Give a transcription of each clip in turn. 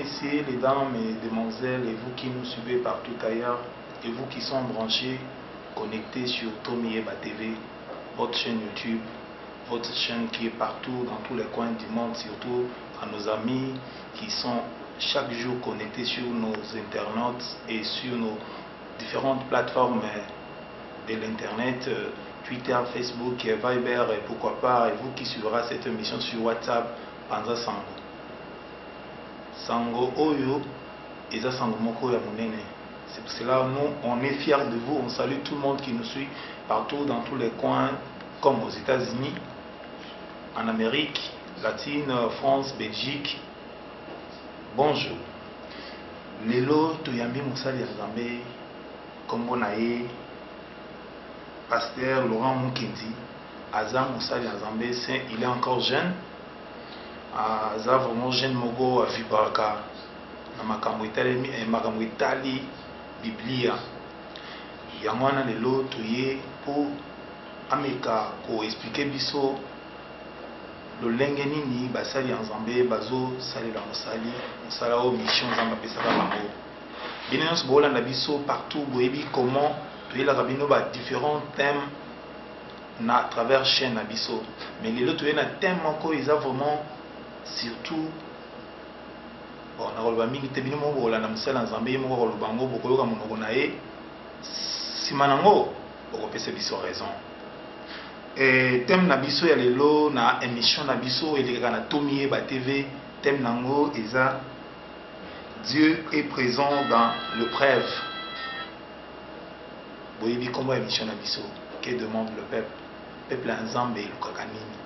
messieurs, les dames et demoiselles, et vous qui nous suivez partout ailleurs, et vous qui sont branchés, connectés sur Tomi Eba TV, votre chaîne YouTube, votre chaîne qui est partout, dans tous les coins du monde, surtout à nos amis qui sont chaque jour connectés sur nos internautes et sur nos différentes plateformes de l'internet, Twitter, Facebook, Viber et pourquoi pas, et vous qui suivrez cette émission sur WhatsApp, Panza Sango. Sango Oyo, Eza Sango Moko ya Munene. C'est pour cela nous, on est fiers de vous, on salue tout le monde qui nous suit partout dans tous les coins, comme aux États-Unis, en Amérique latine, France, Belgique. Bonjour. Lelo Toyambi Moussali Azambe, Kombo Naye, Pasteur Laurent Moukendi, Azam Moussali Azambe, il est encore jeune. Azam vraiment jeune Mogo à Vibaraka, Makambo Itali, Biblia. Yangwana Lelo Toye pour Ameka, pour expliquer biso. Le lengenini basali ensemble bazo sali la mosali mosala o mission zamba pesaka bango bino nyonso bolanda biso partout boyebi comment toyelaka bino ba différents thèmes na travers chaîne na biso mais lelo toye na thème moko eza vraiment surtout bon nakoloba mingi te bino moko bolanda mosala nzambe ye moko koloba ngo bokoyoka monoko na ye nsima nango bokopesa biso raison. Thème nabiso ya lelo na émission nabiso elekaka na Tomi Eba TV. Thème nango eza Dieu est présent dans le prêve. Boyebi kombo émission nabiso que demande le peuple nzambe elukaka nini.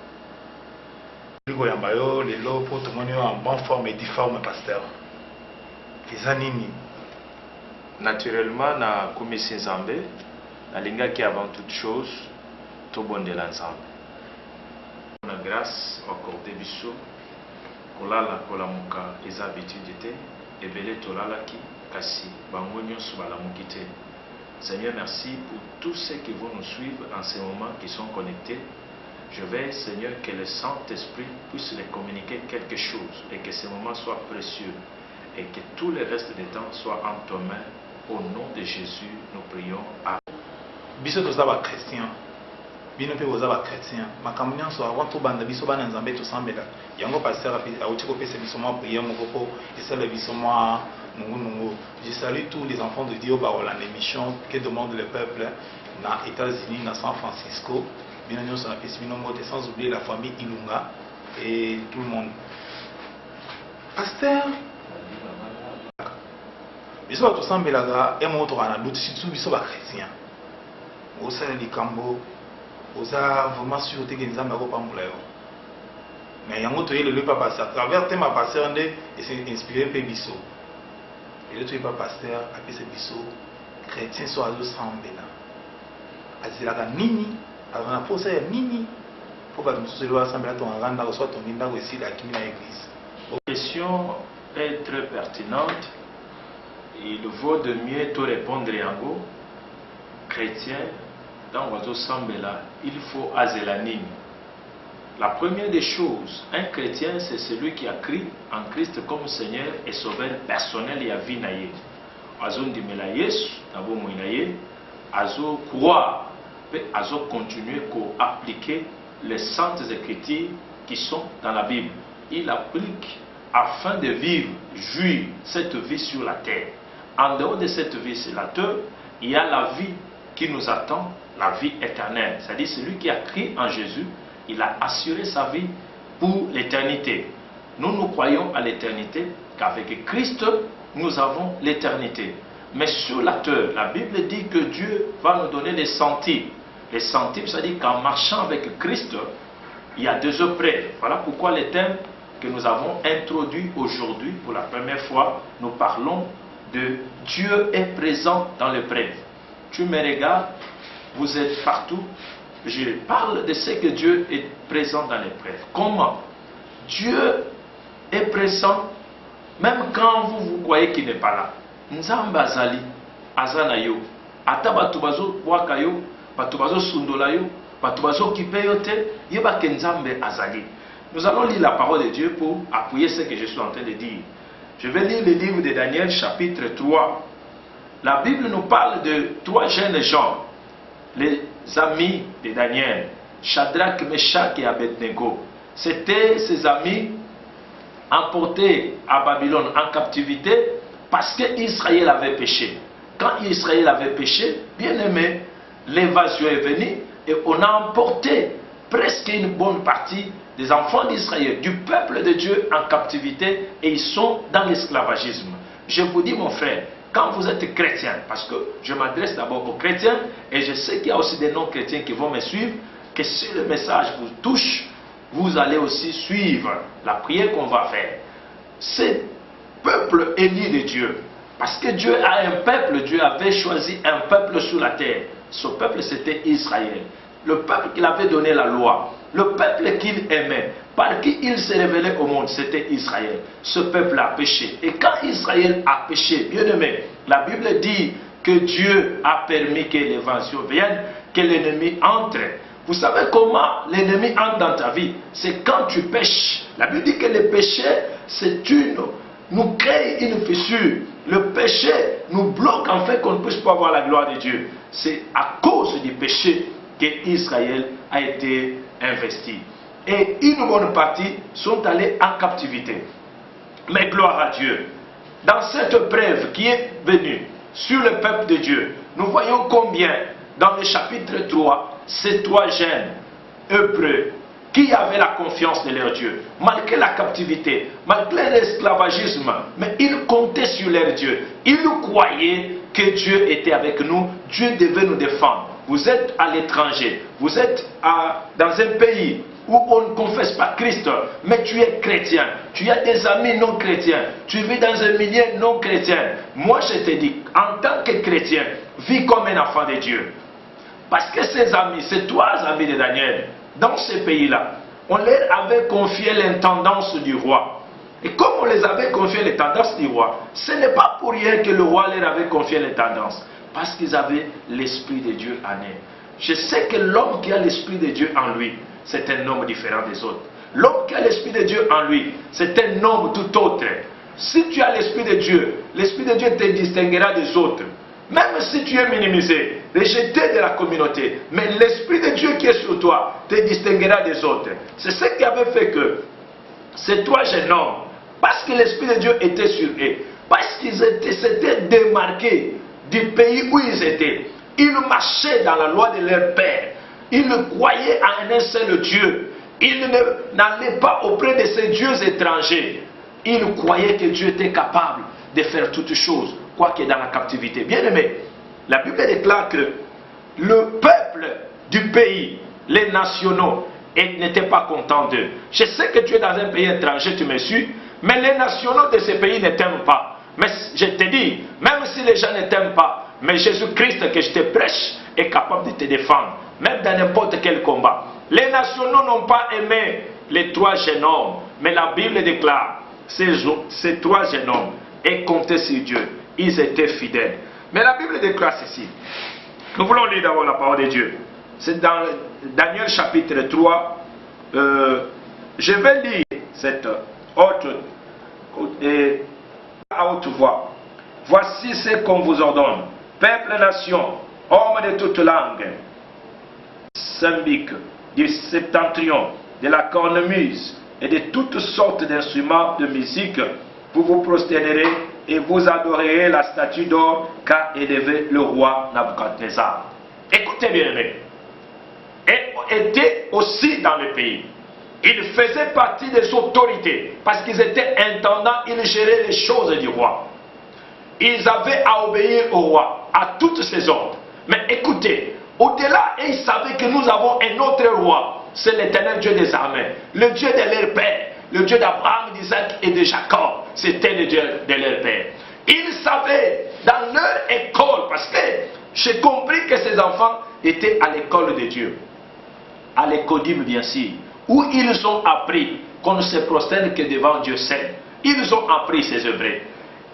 Liko yamba yo lelo po tomoni en bonne forme et difforme pasteur. Eza nini? Naturellement na komisi nzambe nalingaki avant toute chose tout bon de l'ensemble. On a grâce accordée biso kolala kolamuka les habitudes te ebele tolalaki kasi bango nyonso balamuki te. Seigneur, merci pour tous ceux qui vont nous suivre en ce moment qui sont connectés. Je vais, Seigneur, que le Saint-Esprit puisse les communiquer quelque chose et que ce moment soit précieux et que tout le reste du temps soit en ton main. Au nom de Jésus, nous prions. Amen. Biso tozaba chrétien. Bino pe bozaba chrétien makambo nyonso avant to banda biso bana nzambe to sambela yango pasteur auti ko pesa biso mo prière moko po esala biso mo nungu. Je salue tous les enfants de Dieu par l'émission que demande le peuple na États-Unis, na San Francisco. Bino nyonso na pesi bino mote sans oublier la famille Ilunga et tout le monde. Pasteur biso to sambela ga e moto kana lutu surtout biso ba chrétien. Osala likambo oza vraiment sûr que nous avons pas moulé. Mais yango to yele le papa à travers thème pasteur ndé et c'est inspiré pe biso. Et le to pas pasteur après ce biso chrétien soit azo sambela. Azilaka nini avant la pose ya nini pour ba musu le sambela to nganda ko soit to nginda ko esi la kimi na église. La question est très pertinente. Il vaut de mieux te répondre yango chrétien. Dans Oiseau Sambela, il faut azelanine. La première des choses, un chrétien, c'est celui qui a cru en Christ comme Seigneur et Sauveur personnel et à vie naïe. Oiseau ndimela Yesu, nabo moinaye, azo croire, et azo continuer à appliquer les saintes écritures qui sont dans la Bible. Il applique afin de vivre, jouir cette vie sur la terre. En dehors de cette vie sur la terre, il y a la vie qui nous attend, la vie éternelle. C'est-à-dire celui qui a cru en Jésus, il a assuré sa vie pour l'éternité. Nous croyons à l'éternité, qu'avec Christ, nous avons l'éternité. Mais sur la terre, la Bible dit que Dieu va nous donner les centimes. Les centimes, c'est-à-dire qu'en marchant avec Christ, il y a deux épreuves. Voilà pourquoi les thèmes que nous avons introduits aujourd'hui, pour la première fois, nous parlons de Dieu est présent dans l'épreuve. Tu me regardes, vous êtes partout. Je parle de ce que Dieu est présent dans l'épreuve. Comment? Dieu est présent même quand vous croyez qu'il n'est pas là. Nzamba azali, azana yo. Ata batu bazo bwaka yo, batu bazo sundola yo, batu bazo kipe yo te, yeba ke Nzambe azali. Nous allons lire la parole de Dieu pour appuyer ce que je suis en train de dire. Je vais lire le livre de Daniel chapitre 3. La Bible nous parle de 3 jeunes gens, les amis de Daniel, Shadrach, Meshach et Abednego. C'était ces amis emportés à Babylone en captivité parce qu'Israël avait péché. Quand Israël avait péché, bien aimé, l'invasion est venue et on a emporté presque une bonne partie des enfants d'Israël, du peuple de Dieu en captivité, et ils sont dans l'esclavagisme. Je vous dis, mon frère, quand vous êtes chrétien, parce que je m'adresse d'abord aux chrétiens, et je sais qu'il y a aussi des non-chrétiens qui vont me suivre, que si le message vous touche, vous allez aussi suivre la prière qu'on va faire. C'est peuple élu de Dieu, parce que Dieu a un peuple, Dieu avait choisi un peuple sur la terre. Ce peuple, c'était Israël. Le peuple qu'il avait donné la loi, le peuple qu'il aimait, par qui il s'est révélé au monde, c'était Israël. Ce peuple a péché. Et quand Israël a péché, bien aimé, la Bible dit que Dieu a permis que l'évasion vienne, que l'ennemi entre. Vous savez comment l'ennemi entre dans ta vie? C'est quand tu pêches. La Bible dit que le péché, nous crée une fissure. Le péché nous bloque en fait qu'on ne puisse pas voir la gloire de Dieu. C'est à cause du péché qu'Israël a été investi. Et une bonne partie sont allés en captivité. Mais gloire à Dieu. Dans cette preuve qui est venue sur le peuple de Dieu, nous voyons combien, dans le chapitre 3, ces 3 jeunes Hébreux qui avaient la confiance de leur Dieu, malgré la captivité, malgré l'esclavagisme, mais ils comptaient sur leur Dieu. Ils croyaient que Dieu était avec nous, Dieu devait nous défendre. Vous êtes à l'étranger, vous êtes dans un pays où on ne confesse pas Christ, mais tu es chrétien, tu as des amis non chrétiens, tu vis dans un milieu non chrétien. Moi je te dis, en tant que chrétien, vis comme un enfant de Dieu. Parce que ces amis, ces 3 amis de Daniel, dans ce pays-là, on leur avait confié l'intendance du roi. Et comme on les avait confié l'intendance du roi, ce n'est pas pour rien que le roi leur avait confié l'intendance. Parce qu'ils avaient l'Esprit de Dieu en eux. Je sais que l'homme qui a l'Esprit de Dieu en lui, c'est un homme différent des autres. L'homme qui a l'Esprit de Dieu en lui, c'est un homme tout autre. Si tu as l'Esprit de Dieu te distinguera des autres. Même si tu es minimisé, rejeté de la communauté, mais l'Esprit de Dieu qui est sur toi te distinguera des autres. C'est ce qui avait fait que ces 3 jeunes hommes, parce que l'Esprit de Dieu était sur eux, parce qu'ils s'étaient démarqués du pays où ils étaient, ils marchaient dans la loi de leur père, ils croyaient en un seul Dieu, ils n'allaient pas auprès de ces dieux étrangers, ils croyaient que Dieu était capable de faire toutes choses, quoique dans la captivité. Bien aimé, la Bible déclare que le peuple du pays, les nationaux, n'étaient pas contents d'eux. Je sais que tu es dans un pays étranger, tu me suis, mais les nationaux de ce pays ne t'aiment pas. Mais je te dis, même si les gens ne t'aiment pas, mais Jésus-Christ que je te prêche est capable de te défendre, même dans n'importe quel combat. Les nationaux n'ont pas aimé les 3 jeunes hommes, mais la Bible déclare, ces 3 jeunes hommes et comptaient sur Dieu, ils étaient fidèles. Mais la Bible déclare ceci. Nous voulons lire d'abord la parole de Dieu. C'est dans Daniel chapitre 3. Je vais lire cette à haute voix. Voici ce qu'on vous ordonne. Peuple, nation, hommes de toute langue, Sambique, du septentrion, de la cornemuse et de toutes sortes d'instruments de musique, vous vous prosternerez et vous adorerez la statue d'or qu'a élevé le roi Nabuchodonosor. Écoutez bien, aimés. Et étaient aussi dans le pays. Ils faisaient partie des autorités parce qu'ils étaient intendants, ils géraient les choses du roi. Ils avaient à obéir au roi, à toutes ses ordres. Mais écoutez, au-delà, ils savaient que nous avons un autre roi. C'est l'Éternel Dieu des armées, le Dieu de leur père, le Dieu d'Abraham, d'Isaac et de Jacob. C'était le Dieu de leur père. Ils savaient dans leur école, parce que j'ai compris que ces enfants étaient à l'école de Dieu, à l'école bien sûr, où ils ont appris qu'on ne se prosterne que devant Dieu seul. Ils ont appris ces œuvres.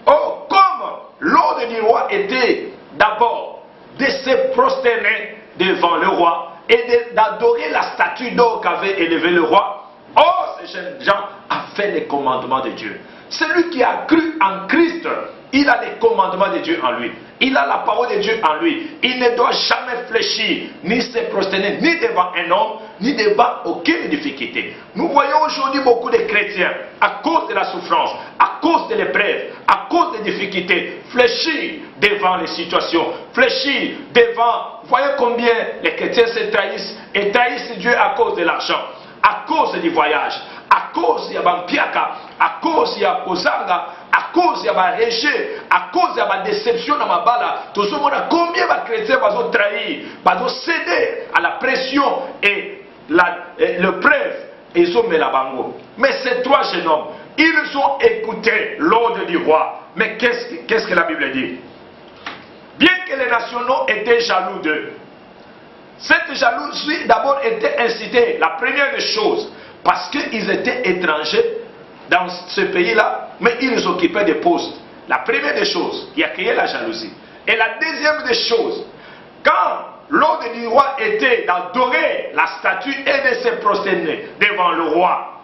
Oh, comme l'ordre du roi était d'abord de se prosterner devant le roi et d'adorer la statue d'or qu'avait élevé le roi. Oh, ces jeunes gens ont fait les commandements de Dieu. Celui qui a cru en Christ, il a les commandements de Dieu en lui. Il a la parole de Dieu en lui. Il ne doit jamais fléchir, ni se prosterner, ni devant un homme, ni devant aucune difficulté. Nous voyons aujourd'hui beaucoup de chrétiens, à cause de la souffrance, à cause de l'épreuve, à cause des difficultés, fléchir devant les situations, fléchir devant. Voyez combien les chrétiens se trahissent et trahissent Dieu à cause de l'argent, à cause du voyage, à cause de Bampiaka, à cause de Kozanga, à cause de ma rejet, à cause de ma déception dans ma bala. Tout ce monde, combien de chrétiens vont trahir, vont céder à la pression et le preuve et ils ont mis la bango. Mais ces trois jeunes hommes, ils ont écouté l'ordre du roi. Mais qu'est-ce que la Bible dit? Bien que les nationaux étaient jaloux d'eux, cette jalousie d'abord était incitée, la première des choses, parce qu'ils étaient étrangers dans ce pays-là, mais ils occupaient des postes. La première des choses qui a créé la jalousie. Et la deuxième des choses, quand l'ordre du roi était d'adorer la statue et de se prosterner devant le roi,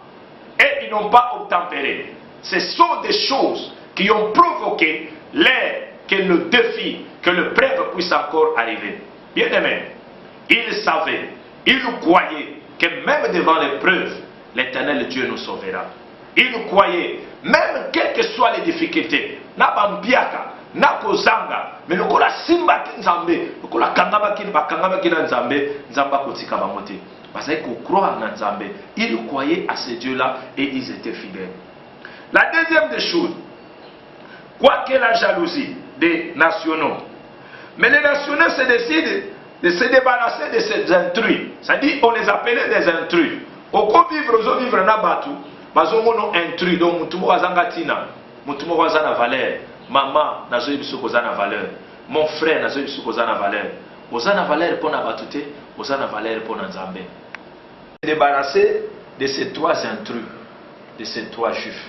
et ils n'ont pas obtempéré. Ce sont des choses qui ont provoqué que le défi, que le preuve puisse encore arriver. Bien aimé, ils savaient, ils croyaient que même devant l'épreuve, l'Éternel Dieu nous sauvera. Ils croyaient, même quelles que soient les difficultés, na bambiaka, na kozanga, mais le kola simba ki nzambe, le kola kangaba ki na nzambe, nzamba kotika bamote. Parce qu'ils croient en nzambe, ils croyaient à ce Dieu-là et ils étaient fidèles. La deuxième des choses, quoique la jalousie des nationaux, mais les nationaux se décident de se débarrasser de ces intrus. C'est-à-dire, on les appelait des intrus. Au vivre na batu, bazomono intrus, donc mutumo wazanga tina, mutumo wazana valeur, maman nazoyi biso kozana valeur, mon frère nazoyi biso kozana valeur. Ozana valeur pour na batute, ozana valeur pour na nzambe. Se débarrasser de ces trois intrus, de ces trois juifs.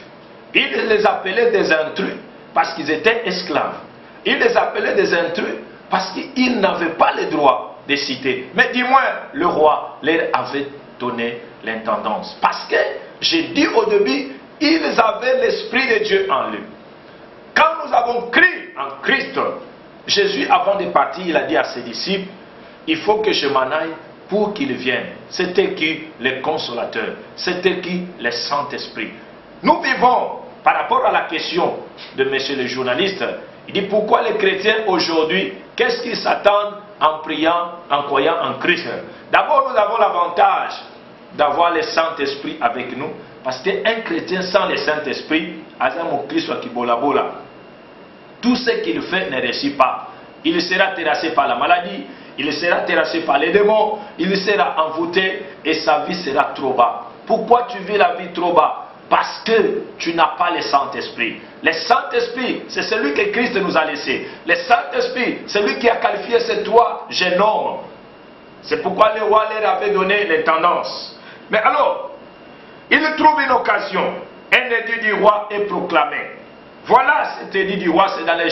Ils les appelaient des intrus parce qu'ils étaient esclaves. Ils les appelaient des intrus parce qu'ils n'avaient pas le droit de citer. Mais du moins, le roi leur avait donné l'intendance. Parce que, j'ai dit au début, ils avaient l'Esprit de Dieu en eux. Quand nous avons cru en Christ, Jésus, avant de partir, il a dit à ses disciples, il faut que je m'en aille pour qu'il vienne. C'était qui? Le consolateur. C'était qui? Le Saint-Esprit. Nous vivons, par rapport à la question de monsieur le journaliste, il dit pourquoi les chrétiens aujourd'hui, qu'est-ce qu'ils s'attendent en priant, en croyant en Christ? D'abord, nous avons l'avantage d'avoir le Saint-Esprit avec nous, parce qu'un chrétien sans le Saint-Esprit, tout ce qu'il fait ne réussit pas. Il sera terrassé par la maladie, il sera terrassé par les démons, il sera envoûté et sa vie sera trop bas. Pourquoi tu vis la vie trop bas? Parce que tu n'as pas le Saint-Esprit. Le Saint-Esprit, c'est celui que Christ nous a laissé. Le Saint-Esprit, c'est lui qui a qualifié ces trois jeunes hommes. C'est pourquoi le roi leur avait donné les tendances. Mais alors, il trouve une occasion. Un édit du roi est proclamé. Voilà cet édit du roi, c'est dans les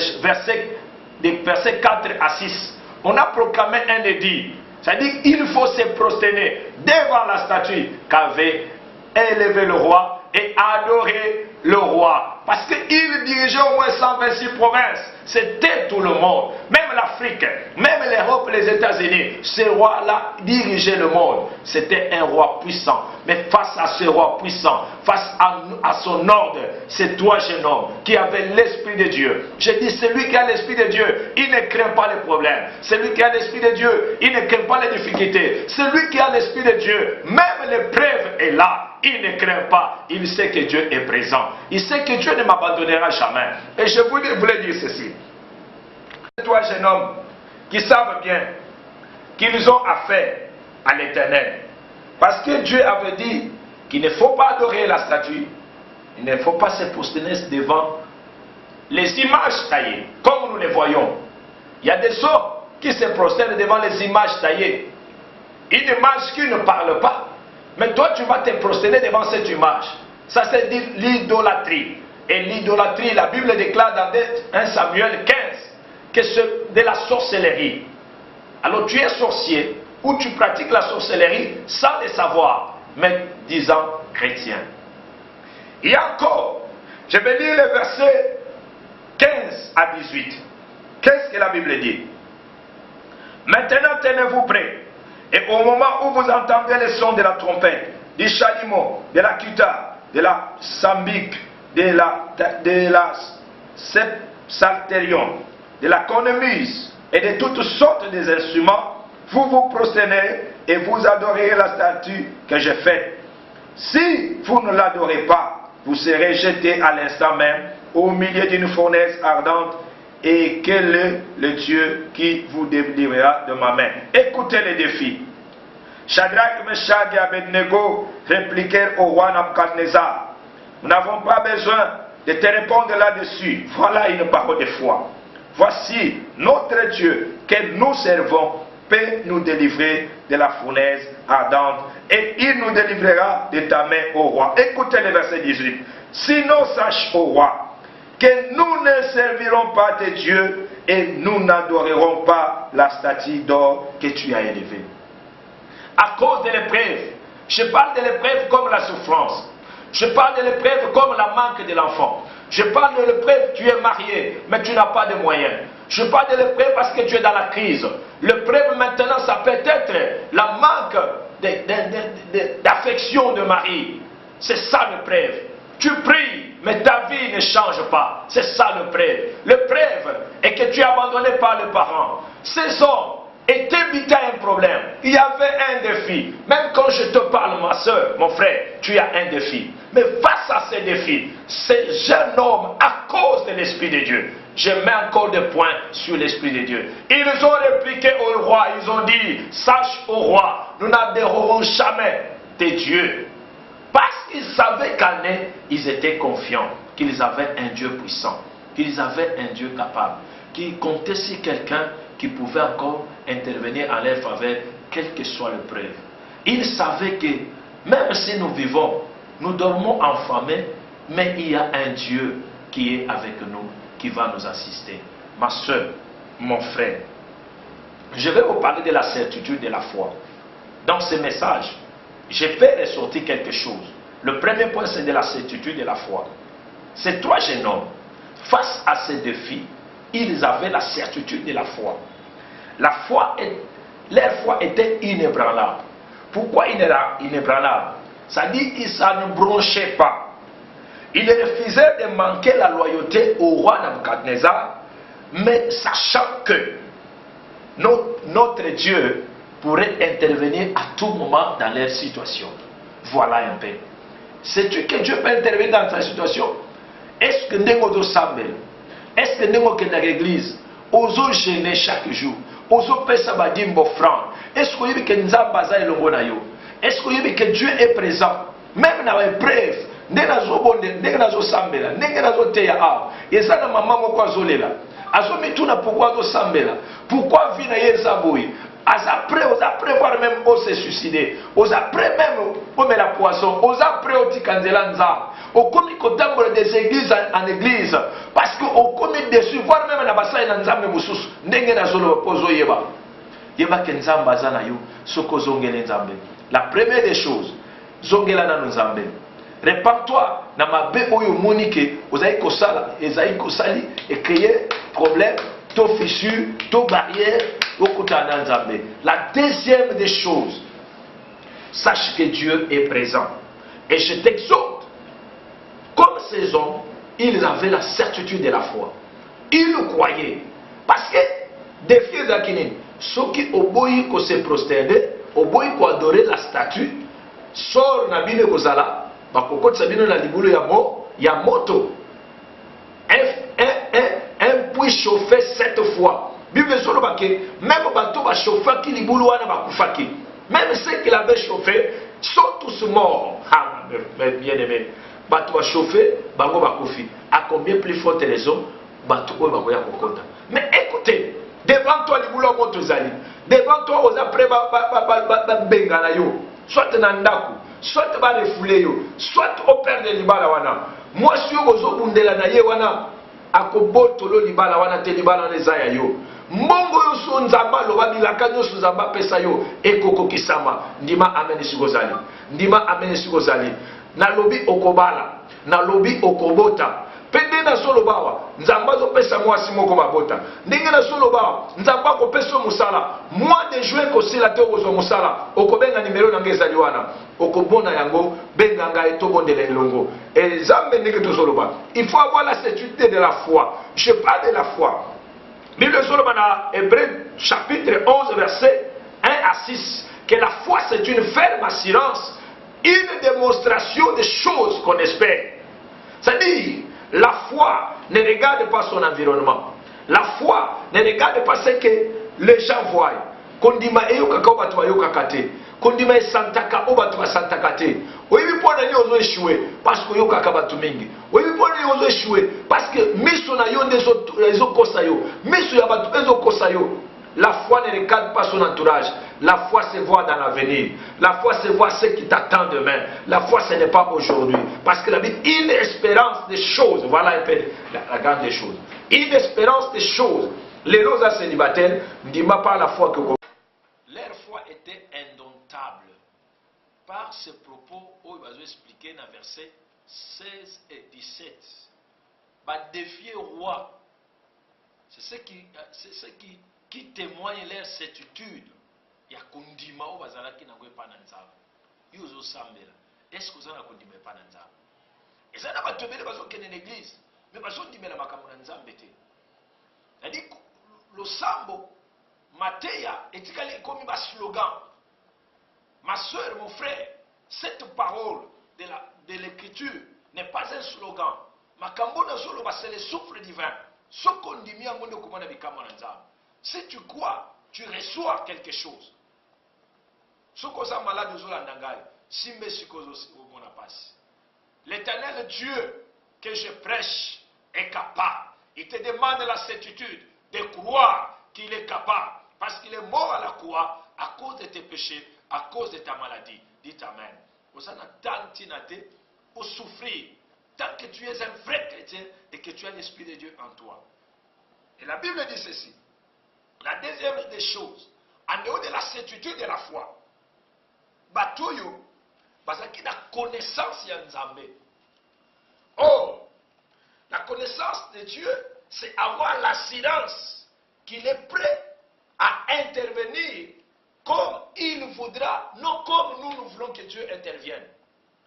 versets 4 à 6. On a proclamé un édit. C'est-à-dire qu'il faut se prosterner devant la statue qu'avait élevé le roi et adorer le roi. Parce qu'il dirigeait au moins 126 provinces. C'était tout le monde. Même l'Afrique, même l'Europe, les États-Unis. Ce roi-là dirigeait le monde. C'était un roi puissant. Mais face à ce roi puissant, face à son ordre, ces trois jeunes hommes qui avaient l'Esprit de Dieu. Je dis, celui qui a l'Esprit de Dieu, il ne craint pas les problèmes. Celui qui a l'Esprit de Dieu, il ne craint pas les difficultés. Celui qui a l'Esprit de Dieu, même l'épreuve est là. Il ne craint pas, il sait que Dieu est présent. Il sait que Dieu ne m'abandonnera jamais. Et je voulais dire ceci. Ces trois jeunes hommes qui savent bien qu'ils ont affaire à l'Éternel. Parce que Dieu avait dit qu'il ne faut pas adorer la statue. Il ne faut pas se prosterner devant les images taillées, comme nous les voyons. Il y a des sorts qui se prosternent devant les images taillées. Une image qui ne parle pas. Mais toi, tu vas te prosterner devant cette image. Ça, c'est l'idolâtrie. Et l'idolâtrie, la Bible déclare dans 1 Samuel 15 que c'est de la sorcellerie. Alors, tu es sorcier ou tu pratiques la sorcellerie sans le savoir, mais disant chrétien. Et encore, Je vais lire les versets 15 à 18. Qu'est-ce que la Bible dit? Maintenant, tenez-vous prêts. Et au moment où vous entendez le son de la trompette, du chalumeau, de la guitare, de la sambique, de la psalterion, de la cornemuse et de toutes sortes d'instruments, vous vous prosternez et vous adorez la statue que j'ai faite. Si vous ne l'adorez pas, vous serez jeté à l'instant même au milieu d'une fournaise ardente. Et quel est le Dieu qui vous délivrera de ma main? Écoutez les défis. Shadrach, Meshach et Abednego répliquèrent au roi Nabuchodonosor. Nous n'avons pas besoin de te répondre là-dessus. Voilà une parole de foi. Voici notre Dieu que nous servons peut nous délivrer de la fournaise ardente et il nous délivrera de ta main, au roi. Écoutez le verset 18. Sinon, sache, au roi, que nous ne servirons pas tes dieux et nous n'adorerons pas la statue d'or que tu as élevée. À cause de l'épreuve, je parle de l'épreuve comme la souffrance. Je parle de l'épreuve comme la manque de l'enfant. Je parle de l'épreuve, tu es marié, mais tu n'as pas de moyens. Je parle de l'épreuve parce que tu es dans la crise. L'épreuve maintenant, ça peut être la manque d'affection de mari. C'est ça l'épreuve. Tu pries, mais ta vie ne change pas. C'est ça l'épreuve. L'épreuve est que tu es abandonné par les parents. Ces hommes étaient habité à un problème. Il y avait un défi. Même quand je te parle, ma soeur, mon frère, tu as un défi. Mais face à ces défis, ces jeunes hommes, à cause de l'Esprit de Dieu, je mets encore des points sur l'Esprit de Dieu. Ils ont répliqué au roi, ils ont dit, sache au roi, nous n'adhérerons jamais tes dieux. Parce qu'ils savaient qu'en eux, ils étaient confiants, qu'ils avaient un Dieu puissant, qu'ils avaient un Dieu capable, qu'ils comptaient sur quelqu'un qui pouvait encore intervenir en leur faveur, quelle que soit l'épreuve. Ils savaient que même si nous vivons, nous dormons enfamés, mais il y a un Dieu qui est avec nous, qui va nous assister. Ma soeur, mon frère, je vais vous parler de la certitude de la foi. Dans ce message, je peux ressortir quelque chose. Le premier point, c'est de la certitude de la foi. Ces trois jeunes hommes, face à ces défis, ils avaient la certitude de la foi. Leur foi était inébranlable. Pourquoi inébranlable? Ça dit qu'ils ne bronchaient pas. Ils refusaient de manquer la loyauté au roi Nabuchodonosor, mais sachant que notre Dieu pourrait intervenir à tout moment dans leur situation. Voilà un peu. Sais-tu que Dieu peut intervenir dans ta situation? Est-ce que nous sommes sambel? Est-ce que nous sommes dans l'église? Oso gêner chaque jour. Oso pesa badim offrande. Est-ce que nous sommes Est-ce que Dieu est présent? Même dans l'épreuve, pourquoi après voir même se suicider, après même mettre la poisson, après au tikanzelanza, au commis des églises en église, parce qu'on commet dessus, voir même la basa en nzambe mususu, ndenge na zolo pozo yeba. Yeba ke nzamba zana yo, soko zongele nzambe. La première des choses, zongela na nzambe. Répare-toi na mabe oyo monike, ozai kosala, ezai kosali et créer problème, to fissure, to barrière. La deuxième des choses, sache que Dieu est présent. Et je t'exhorte, comme ces hommes, ils avaient la certitude de la foi. Ils le croyaient. Parce que, défi d'Akinin, ceux qui oboyi ko se prosterner, oboyi ko adorer la statue, sort nabine kozala, bakokot sabino na libulu ya moto. Un puits chauffé 7 fois. Bible même bateau va chauffer qui libulu wana bakufaki. Même ceux qui l'avaient chauffé sont tous morts. Ah, bien aimé. Bateau va chauffer, bango bakufi. À combien plus forte raison, bateau ko bakoya kokota. Mais écoutez, devant toi libulu moto zali. Devant toi aux après bengana yo. Soit nandaku, soit ba refoulé yo, soit au père de libala wana. Moi si ozo bundela na ye wana akobotolo libala wana te libala na zaya yo. Mongo yoso nzamba loba bilaka nyoso nzamba pesa yo ekoko kisama ndima amen sikozali ndima amen sikozali na lobi okobala na lobi okobota pende na solo bawa nzamba zo pesa mwasi moko mabota ndenge na solo bawa nzamba ko pesa musala mois de juin ko sila te ozo musala okobenga nimero na ngeza liwana okobona yango benga ngai to bondela elongo et zambe ndenge to solo ba il faut avoir la certitude de la foi. Je parle de la foi. Bible solo dans Hébreux chapitre 11 verset 1 à 6 que la foi c'est une ferme assurance, une démonstration des choses qu'on espère. C'est-à-dire la foi ne regarde pas son environnement. La foi ne regarde pas ce que les gens voient. Kondima eyoka ka obatu ayoka kate. Kondima esantaka obatu asantaka te. Oyibi pona ni ozo échouer parce que yoka ka batu mingi. Oyibi pona ni ozo échouer parce que miso na yo ndezo kosa yo. Miso ya batu ezo kosa yo. La foi ne regarde pas son entourage. La foi se voit dans l'avenir. La foi se voit ce qui t'attend demain. La foi ce n'est pas aujourd'hui. Parce que la Bible, une espérance des choses. Voilà un peu la grande des choses. Une espérance des choses. Les lois célibataires ne disent pas la foi que... Leur foi était indomptable. Par ce propos, on va expliquer dans versets 16 et 17. Va défier le roi. C'est ce qui témoigne leur certitude. Ya kondima o bazalaki na kwepa na nzaba yuzo sambela est-ce que uzana kondima pa na nzaba ezana batobele bazokene na église mais bazondimela makambo na nzambe te nadi lo sambo mateya etikali komi ba slogan. Ma soeur, mon frère, cette parole de l'écriture n'est pas un slogan. Makambo na solo c'est le souffle divin. Sokondimi angondo komona bikama na nzaba. Si tu crois, tu reçois quelque chose. Ce qu'on a malade aux Olandangay, si l'Éternel Dieu que je prêche est capable. Il te demande la certitude de croire qu'il est capable. Parce qu'il est mort à la croix à cause de tes péchés, à cause de ta maladie. Dites Amen. Vous en avez pour souffrir. Tant que tu es un vrai chrétien et que tu as l'Esprit de Dieu en toi. Et la Bible dit ceci. La deuxième des choses, en dehors de la certitude de la foi, Batoyo, bazaki na connaissance ya Nzambe. Or, la connaissance de Dieu, c'est avoir l'assurance qu'il est prêt à intervenir comme il voudra, non comme nous voulons que Dieu intervienne.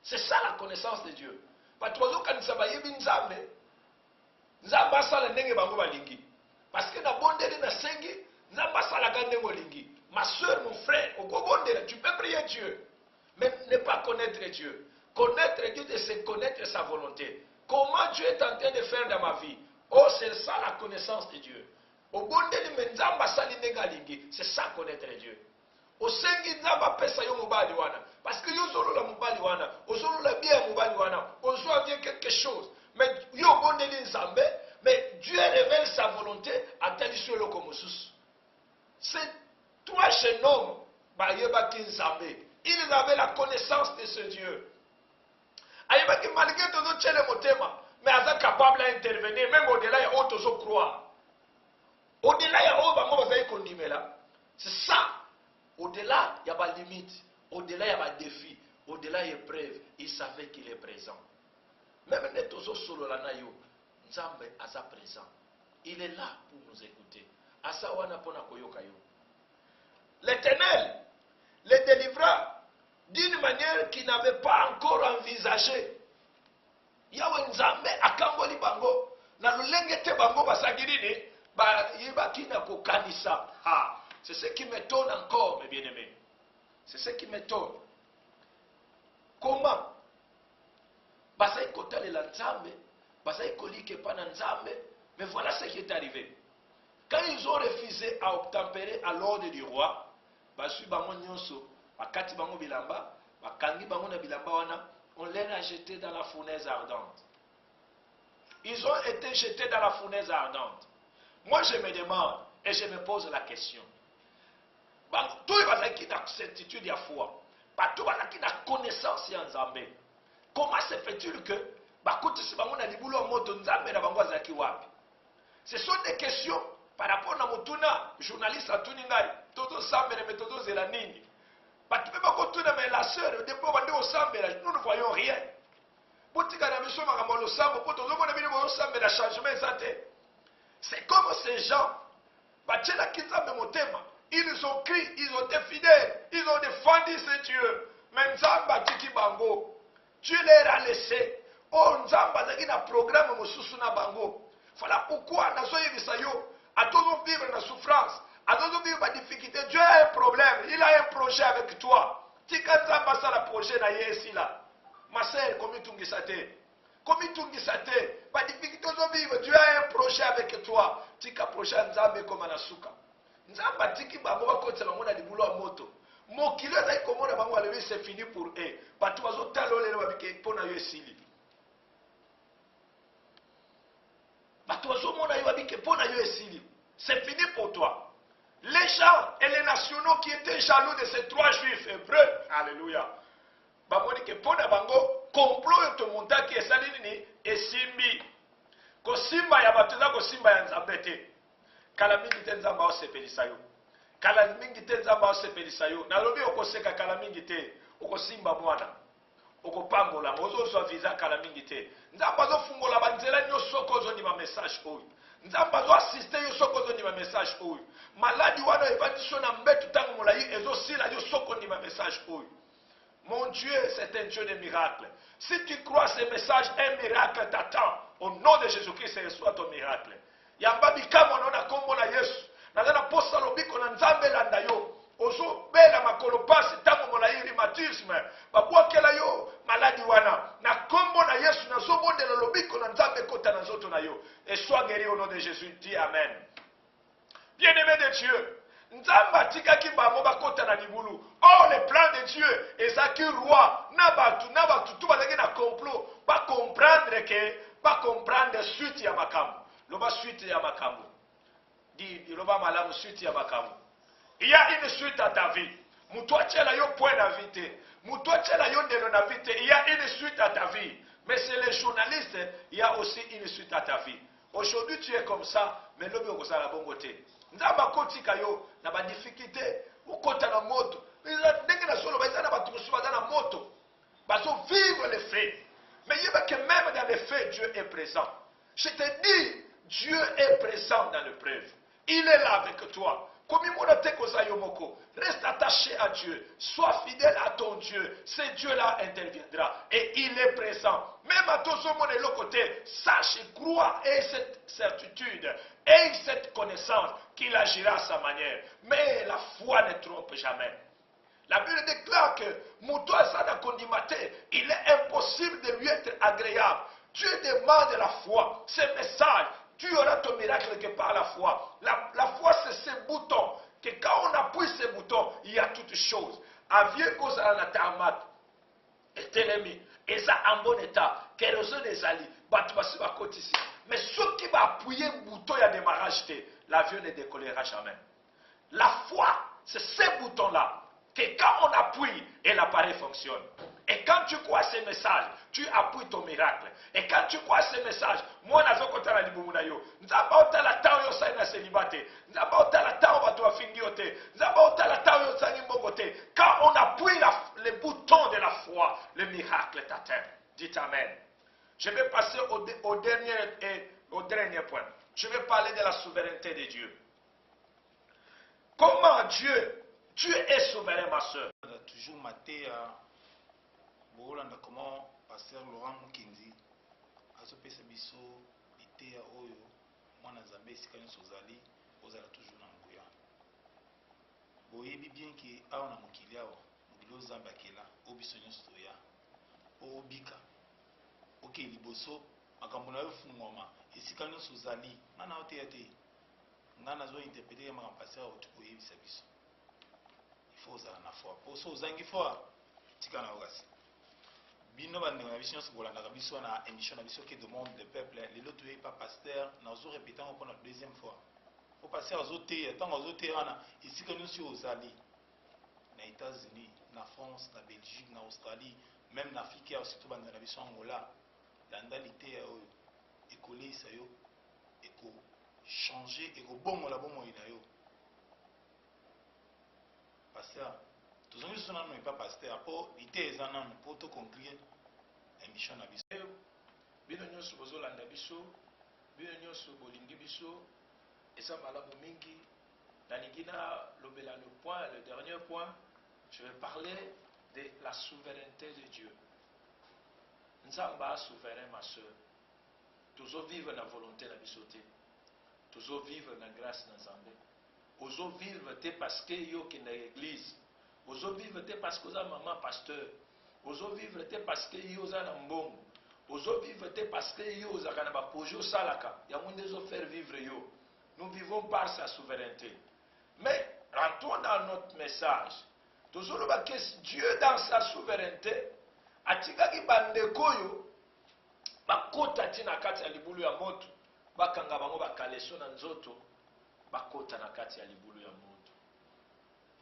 C'est ça la connaissance de Dieu. Batoyo kanisa bayebi Nzambe, Nzambe asala ndenge bango balingi. Parce que na bondeli na sengi, Nzambe asala ndenge olingi. Ma soeur, mon frère, tu peux prier Dieu, mais ne pas connaître Dieu. Connaître Dieu, c'est connaître sa volonté. Comment Dieu est en train de faire dans ma vie? Oh, c'est ça la connaissance de Dieu. C'est ça connaître Dieu. Parce que quelque chose. Mais Dieu révèle sa volonté à tel sur le Komosus. C'est toi, jeune homme, ils avaient la connaissance de ce Dieu. Malgré tout mais ils sont capables d'intervenir, même au-delà de autres croire. Au-delà de c'est ça. Au-delà, il y a des limites. Au-delà, il y a des défis. Au-delà, il y a des épreuves. Il savait qu'il est présent. Même si solo la nayo, Nzambe asa présent. Il est là pour nous écouter. Asa wana pona koyoka yo. L'Éternel les délivra d'une manière qu'il n'avait pas encore envisagée. Yawe Nzambe akamboli bango na lulenge te bango basagirine ba yibaki na kokanisa. Ah, c'est ce qui m'étonne encore, mes bien-aimés. C'est ce qui m'étonne. Comment Basai kotale la Nzambe, basai kolike pa na Nzambe, mais voilà ce qui est arrivé. Quand ils ont refusé à obtempérer à l'ordre du roi, basu bango nyonso, bakati bango bilamba, bakangi bango na bilamba wana, on les a jetés dans la fournaise ardente. Ils ont été jetés dans la fournaise ardente. Moi je me demande et je me pose la question. Tout le monde qui a certitude et foi, tout le monde qui a connaissance et Nzambe. Comment se fait-il que ce sont des questions par rapport à Mutuna, journaliste à Tuningai, Toto Sambere, mais Toto Zelanini. Mais la sœur, nous ne voyons rien. C'est comme ces gens, ils ont crié, ils ont été fidèles, ils ont défendu ce Dieu. Mais Nzamba tiki bango, Dieu les a laissés. Oh Nzamba zaki na programme mosusu na bango. Voilà pourquoi nazo yebisa yo, à tous vivre la souffrance, à tous vivre la difficulté. Dieu a un problème, il a un projet avec toi. Tika Nzamba ça la projet na yesi là. Ma sœur, comme tu ngisate. Comme tu ngisate, pas difficulté de vivre, Dieu a un projet avec toi. Tika projet Nzambe comme anasuka. Nzamba tiki bango bakotsa bango na libulo ya moto. Mokilo ezali komona bango alobi c'est fini pour eux. Bato bazotala olelo babike mpona yo esili. Bato bazomona yo babike mpona yo esili. C'est fini pour toi. Les gens et les nationaux qui étaient jaloux de ces trois juifs hébreux, alléluia. Bamoni ke mpona bango complot yo tomontaki esali nini esimbi. Kosimba ya bato eza kosimba ya Nzambe te. Kala mingi te Nzamba osepelisa yo. Kala mingi te Nzamba osepelisa yo. Nalobi okoseka kala mingi te. Okosimba mwana. Okopambola. Ozozwa visa kala mingi te. Nzamba azofungola banzela nyonso kozondima message oyo. Nzamba azoassiste yo soko ozondima message oyo. Maladi wana evandi so na mbetu ntango molai ezosila yo soko ondima message oyo. Mon Dieu, c'est un Dieu de miracles. Si tu crois ce message, un miracle t'attend. Au nom de Jésus-Christ, reçois ton miracle. Yamba bikamo na kombo na Yesu. Nazana posa lobiko na Nzambe landa yo. Ozo bela makolo pasi tango molai rhumatisme. Babwakela yo maladi wana. Na kombo na Yesu na zobondela lobiko na Nzambe kota na zoto na yo. Et sois guéri au nom de Jésus. Dis Amen. Bien-aimé de Dieu. Nzamba tikaki bango bakota na libulu. Oh, le plan de Dieu ezaki roi na batu tu bazaki na complot ba comprendre suite ya makambo. Loba suite ya makambo. Di loba malamu suite ya makambo. Il y a une suite à ta vie. Muto achela yo point na vie te. Muto achela yo ndelo na vie te. Il y a une suite à ta vie. Mais c'est les journalistes, il y a aussi une suite à ta vie. Aujourd'hui tu es comme ça, mais lobi okosala bongo te. Nzamba kotika yo na ba difficulté, okota na moto. Ndenge na solo ba na batu musu ba na moto. Bazo vivre les faits. Mais il y a que même dans les faits Dieu est présent. Je te dis, Dieu est présent dans l'épreuve. Il est là avec toi. Reste attaché à Dieu. Sois fidèle à ton Dieu. Ce Dieu-là interviendra. Et il est présent. Même à ton monde de l'autre côté, sache et crois et cette certitude et cette connaissance qu'il agira à sa manière. Mais la foi ne trompe jamais. La Bible déclare que il est impossible de lui être agréable. Dieu demande la foi. Ce message, tu auras ton miracle que par la foi. La foi, c'est ce bouton. Que quand on appuie ce bouton, il y a toutes choses. Aviez cause à la tarmac. Et l'ennemi. Et ça en bon état. Kérosène des alliés. Mais ceux qui vont appuyer le bouton, il y a démarrage. L'avion ne décollera jamais. La foi, c'est ce bouton-là. Que quand on appuie, et l'appareil fonctionne. Et quand tu crois ce message, tu appuies ton miracle. Et quand tu crois ce message, moi, je suis content de vous dire, quand on appuie le bouton de la foi, le miracle t'atteint. Dites Amen. Je vais passer au dernier point. Je vais parler de la souveraineté de Dieu. Comment Dieu est souverain, ma soeur. Toujours maté à Bolanda, comment pasteur Laurent Mukinzi a sopé ce biso, l'ité à Oyo, moi Nazambé, si quand on s'ozali, on a toujours dans le boyebi bien que a on a mokilia mokilo Zamba kela, obisonyo stoya, obika, ok liboso, makambo yo fungoma, et si quand on s'ozali, nana otéate, nana zo interpréter ma pasteur otukoyebi sa biso. Il faut la foi. Pour ça, uzangi foi. Tika na ogasi. Bino ba ndenge na biso nyonso bolanda ka biso na émission na biso qui demande le peuple. Les autres pas pasteur, na zo répéter encore la deuxième fois. Au pasteur azoté, tant azoté wana, ici que nous sommes aux Alliés. Na États-Unis, na France, na Belgique, na Australie, même na Afrique, surtout banda na biso Angola. Landalité oyo écolé ça yo, éco changer, éco bongo la bongo ina yo. Pasteur, tous ceux qui sont pas pasteur, pour l'idée est pour te conclure, émission na biso. Bino nyonso bozolanda biso, bino nyonso bolingi biso, eza malamu mingi. Nalingi na lobela le dernier point, je vais parler de la souveraineté de Dieu. Nzamba souverain, ma soeur. Toujours vivre la volonté de biso te. Toujours vivre la grâce de Nzambe. Ozo vivre te parce que yo qui na l'église. Ozo vivre te parce que oza maman pasteur. Ozo vivre te parce que yo oza na mbongo. Ozo vivre te parce que yo oza kana ba projet salaka. Ya monde zo faire vivre yo. Nous vivons par sa souveraineté. Mais rentrons dans notre message. Toujours le que Dieu dans sa souveraineté atikaki bandeko yo bakota tina kati ya libulu ya moto bakanga bango bakaleso na nzoto bakota na kati ya libulu ya moto.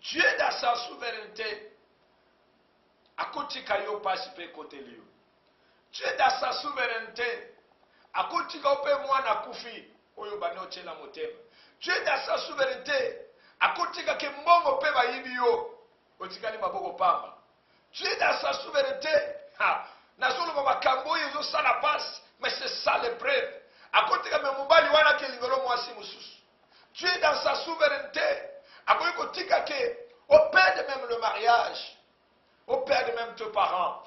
Dieu dans sa souveraineté akotika yo pasi pe kote liyo. Dieu dans sa souveraineté akotika ope mwana kufi oyo banochela motema. Dieu dans sa souveraineté akotika ke mbongo pe bayibi yo otikali maboko pamba. Dieu dans sa souveraineté nazoloba makambo oyo ezosala pasi, mais c'est ça l'épreuve. Akotika me mobali wana ke lingolo mwasi mususu. Dieu dans sa souveraineté akoki kotika ke operde même le mariage, operde même tes parents.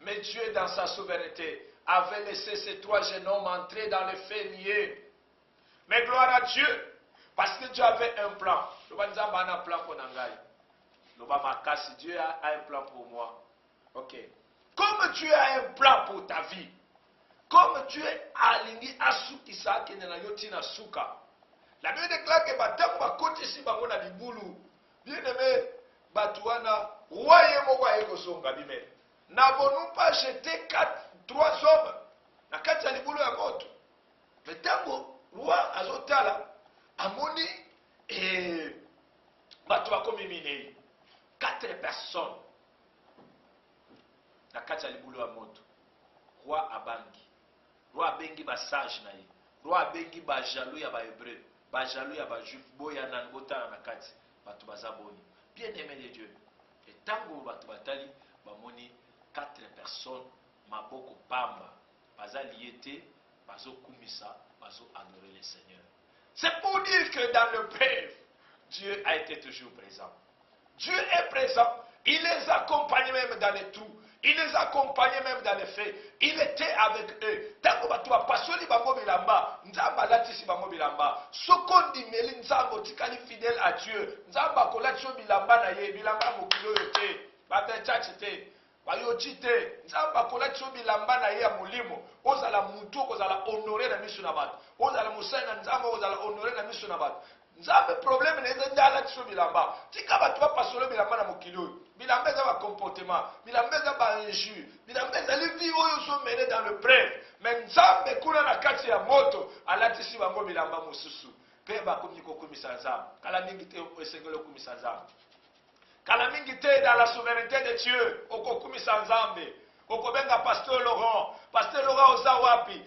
Mais Dieu dans sa souveraineté avait laissé ces trois jeunes hommes entrer dans le feu niais. Mais gloire à Dieu, parce que Dieu avait un plan. Loba nzamba ana plan pour nangai. Loba makasi, Dieu a un plan pour moi. Ok. Comme Dieu a un plan pour ta vie, comme Dieu a aligné asuki sa kene na yoti na suka. La Bible déclare que batango bakoti si bango na libulu. Bien aimé, batuana roye moko ayeko songa bime. N'avons-nous pas jeté trois hommes na kati ya libulu ya moto? Mais tango roi azotala amoni bato bakomi minei 4 personnes na kati ya libulu ya moto. Roi abangi, roi abengi basage na ye, roi abengi bajalou ya bahébreu, bajalou ya bajuif boya nan botala na kati bato baza boni. Bien aimé de Dieu, et tango bato batali bamoni 4 personnes maboko pamba baza lié bazo kumisa bazo adorer le Seigneur. C'est pour dire que dans le prêve, Dieu a été toujours présent. Dieu est présent. Il les accompagnait même dans les trous. Il les accompagnait même dans les faits. Il était avec eux. Tango batwa pasoli bango bilamba, nzamba latisi bango bilamba. Sokondi meli nzambo tikali fidèle à Dieu. Nzamba kolati bilamba na ye, bilamba mokilo yote. Bata chachi te. Bayochi te. Nzamba kolati bilamba na ye ya mulimo. Ozala mutu kozala honorer na miso na bato. Ozala musana nzamba ozala honorer na miso na bato. Nzambe problème neza ndala tiso bilamba. Tika bato ba pasolo bilamba na mokilo. Bilamba za ba comportement, bilamba za ba injure, bilamba za li vie oyo so mené dans le prêve. Mais nzambe kuna na kati ya moto alatisi bango bilamba mususu. Pe ba komi kokomisa nzambe. Kala mingi te esengelo komisa nzambe. Kala mingi te dans la souveraineté de Dieu okokomisa nzambe. Okobenga pasteur Laurent, pasteur Laurent ozawapi.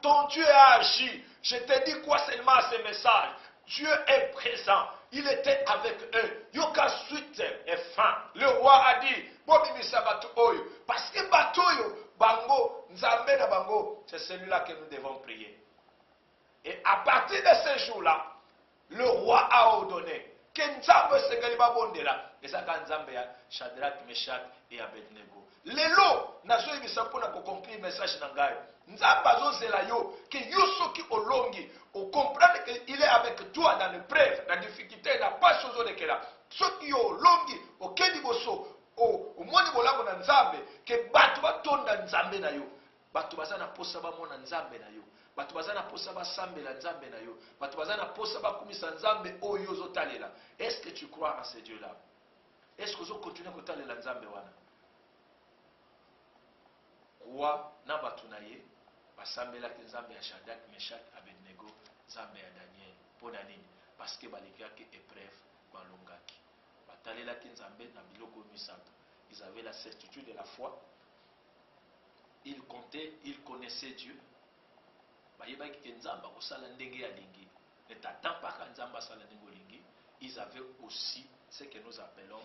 Ton Dieu a agi. Je te dis quoi seulement à ce message? Dieu est présent. Il était avec eux. Yoka suite est fin. Le roi a dit, Bobimisa Bato Oyo. Parce que Batoyo, Bango, Nzambe na Bango, c'est celui-là que nous devons prier. Et à partir de ce jour-là, le roi a ordonné que Nzambe se galiba bondela. Et ça, quand Nzambe ya Shadrach, Meshach et Abednego. Lelo, nazo yebisa pona ko conclure le message nangai. Nzamba zozela yo que yo soki olongi o comprendre que il est avec toi dans le preuve, la difficulté na pas chose de kela. Soki yo olongi o keli boso o moni bolamo na Nzambe que batu batonda Nzambe na yo. Batu bazana posa ba mona Nzambe na yo. Batu bazana posa ba sambela Nzambe na yo. Batu bazana posa ba kumisa Nzambe oyo zotalela. Est-ce que tu crois en ce Dieu là? Est-ce que vous continuez à kotalela Nzambe wana? Roi na batu na ye basambela ke Nzambe ya Shadrach, Meshach, Abednego, Nzambe ya Daniel. Pona nini? Parce que balekaki épreuve balongaki. Batalela ke Nzambe na biloko misato. Ils avaient la certitude de la foi. Ils comptaient, ils connaissaient Dieu. Bayebaki ke Nzamba kosala ndenge ya lingi. Ne t'attends pas que Nzamba sala ndenge lingi. Ils avaient aussi ce que nous appelons,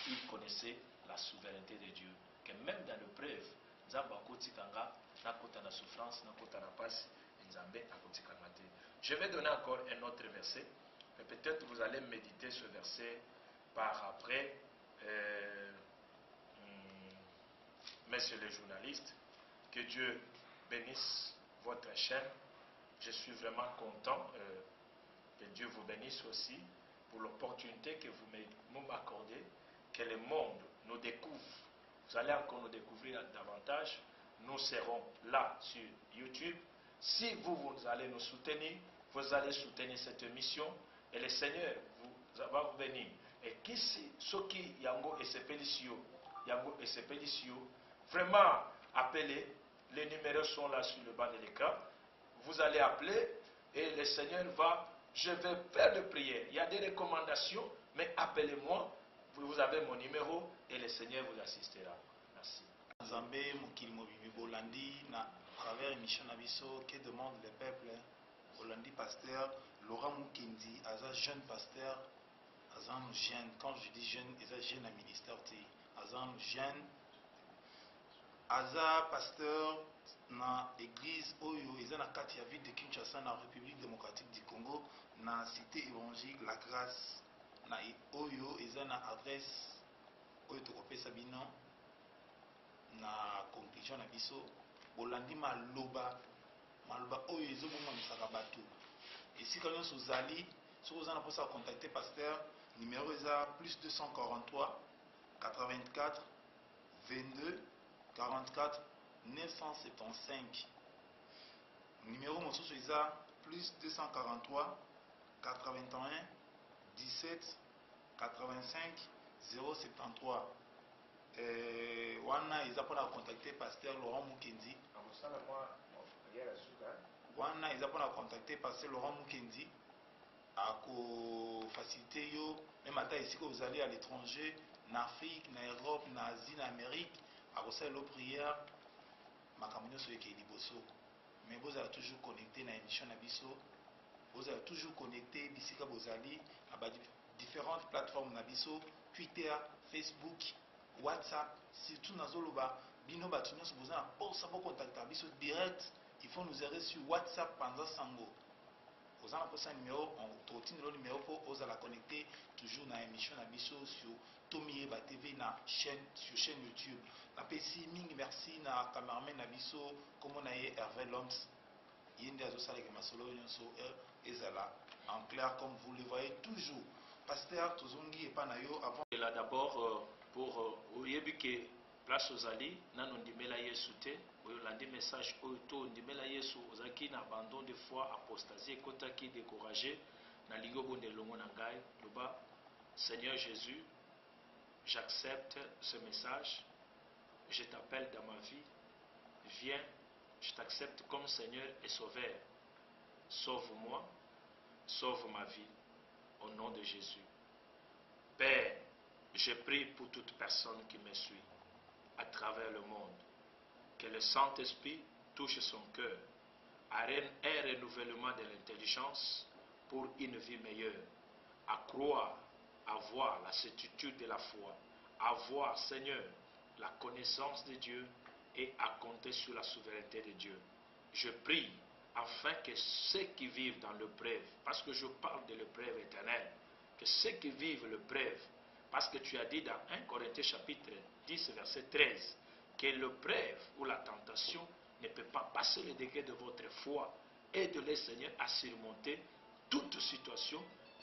ils connaissaient la souveraineté de Dieu. Que même dans le preuve, nzambe akotikanga nakota na souffrance nakota na pasi nzambe akotikanga te. Je vais donner encore un autre verset, mais peut-être vous allez méditer ce verset par après, messieurs les journalistes. Que Dieu bénisse votre chaîne. Je suis vraiment content que Dieu vous bénisse aussi pour l'opportunité que vous m'accordez, que le monde nous découvre. Vous allez encore nous découvrir davantage. Nous serons là sur YouTube. Si vous allez nous soutenir, vous allez soutenir cette émission et le Seigneur va vous bénir. Et qu'ici, ceux qui yango et sepélicio, vraiment appelez. Les numéros sont là sur le bas de l'écran. Vous allez appeler et le Seigneur va. Je vais faire de prières. Il y a des recommandations, mais appelez-moi. Vous avez mon numéro et le Seigneur vous assistera. Merci. Nzambe mokili mobibi bolandi na travers émission Nabiso que demande le peuple. Bolandi pasteur Laurent Mukendi, Aza jeune pasteur, Aza jeune. Quand je dis jeune, Aza jeune à ministère, Aza jeune. Aza pasteur na église Oyo, Eza na kati ya ville de Kinshasa na République démocratique du Congo, na cité évangélique La Grâce na Oyo, Eza na adresse Oyo tokopesa bino na conclusion na biso. Bolandi maloba Oyo ezobonga misaka bato. Esika nyonso ozali, soki oza na posa contacter pasteur, numéro eza plus 243 84 22 44 975. Numéro mosusu eza plus 243 81 17 85 073. Wana eza pour contacter pasteur Laurent Mukendi. Wana eza pour contacter pasteur Laurent Mukendi. Ako faciliter yo même ata ici que vous allez à l'étranger, en Afrique, en Europe, en Asie, en Amérique. Après la prière, makambo nyonso eke liboso. Mais vous allez toujours connecté na émission na biso. Vous allez toujours connecté bisika bozali à différentes plateformes na biso, Twitter, Facebook, WhatsApp, surtout na zoloba bino batu nyonso bozana pour savoir contacter biso direct. Il faut nous aider sur WhatsApp pendant sango. Vous avez un numéro, on retient le numéro pour vous la connecter toujours dans l'émission Nabiso sur Tomieba TV sur chaîne YouTube. Napesi ming merci na cameraman Nabiso comme on a Hervé Loms. Yende azosa avec masolo nyonso ezala en clair comme vous le voyez toujours. Pasteur Tozongi et Panayo avant. Et là d'abord pour Oyebike place aux alliés, nan ondimela Yesu te, oyolandi message oyo ondimela Yesu ozaki na abandon de foi, apostasie ekotaki découragé na lingo bonde longo na ngai loba Seigneur Jésus, j'accepte ce message, je t'appelle dans ma vie, viens, je t'accepte comme Seigneur et Sauveur. Sauve-moi, sauve ma vie au nom de Jésus. Père, je prie pour toute personne qui me suit à travers le monde, que le Saint-Esprit touche son cœur à un renouvellement de l'intelligence pour une vie meilleure, à croire, à voir la certitude de la foi, à voir, Seigneur, la connaissance de Dieu et à compter sur la souveraineté de Dieu. Je prie afin que ceux qui vivent dans l'épreuve, parce que je parle de l'épreuve éternelle, que ceux qui vivent l'épreuve, parce que tu as dit dans 1 Corinthiens chapitre 10 verset 13 que l'épreuve ou la tentation ne peut pas passer le degré de votre foi. Aide-les Seigneur à surmonter toute situation,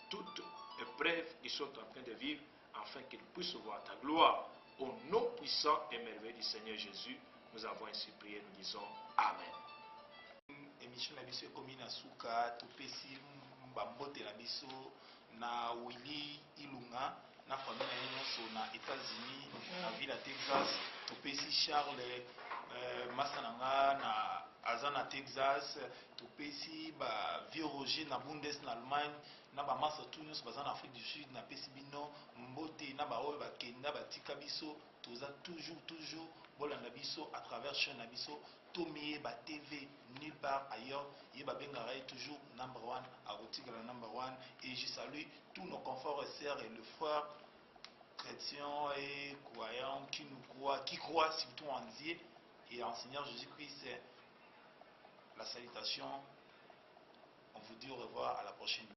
toute épreuve qu'ils sont en train de vivre afin qu'ils puissent voir ta gloire. Au nom puissant et merveilleux du Seigneur Jésus, nous avons ainsi prié, nous disons Amen. Émission na biso ekomi na suka topesi bambote na biso na Willy Ilunga na famille na ye nyonso na États-Unis na ville ya Texas. Topesi Charles masa na nga na aza na Texas. Topesi ba vieux Roger na Bundes na Allemagne na ba masa tout nyonso baza na Afrique du Sud. Na pesi bino mbote na ba oyo bakenda batika biso. Toza toujours bolanda biso à travers chaîne na biso Tomieba TV, nulle part ailleurs. Yeba Bengaray toujours number one, Agotika la number one. Et je salue tous nos confrères et sœurs et le frère chrétiens et croyants qui nous croient, qui croient surtout en Dieu. et en Seigneur Jésus-Christ, c'est la salutation. On vous dit au revoir, à la prochaine.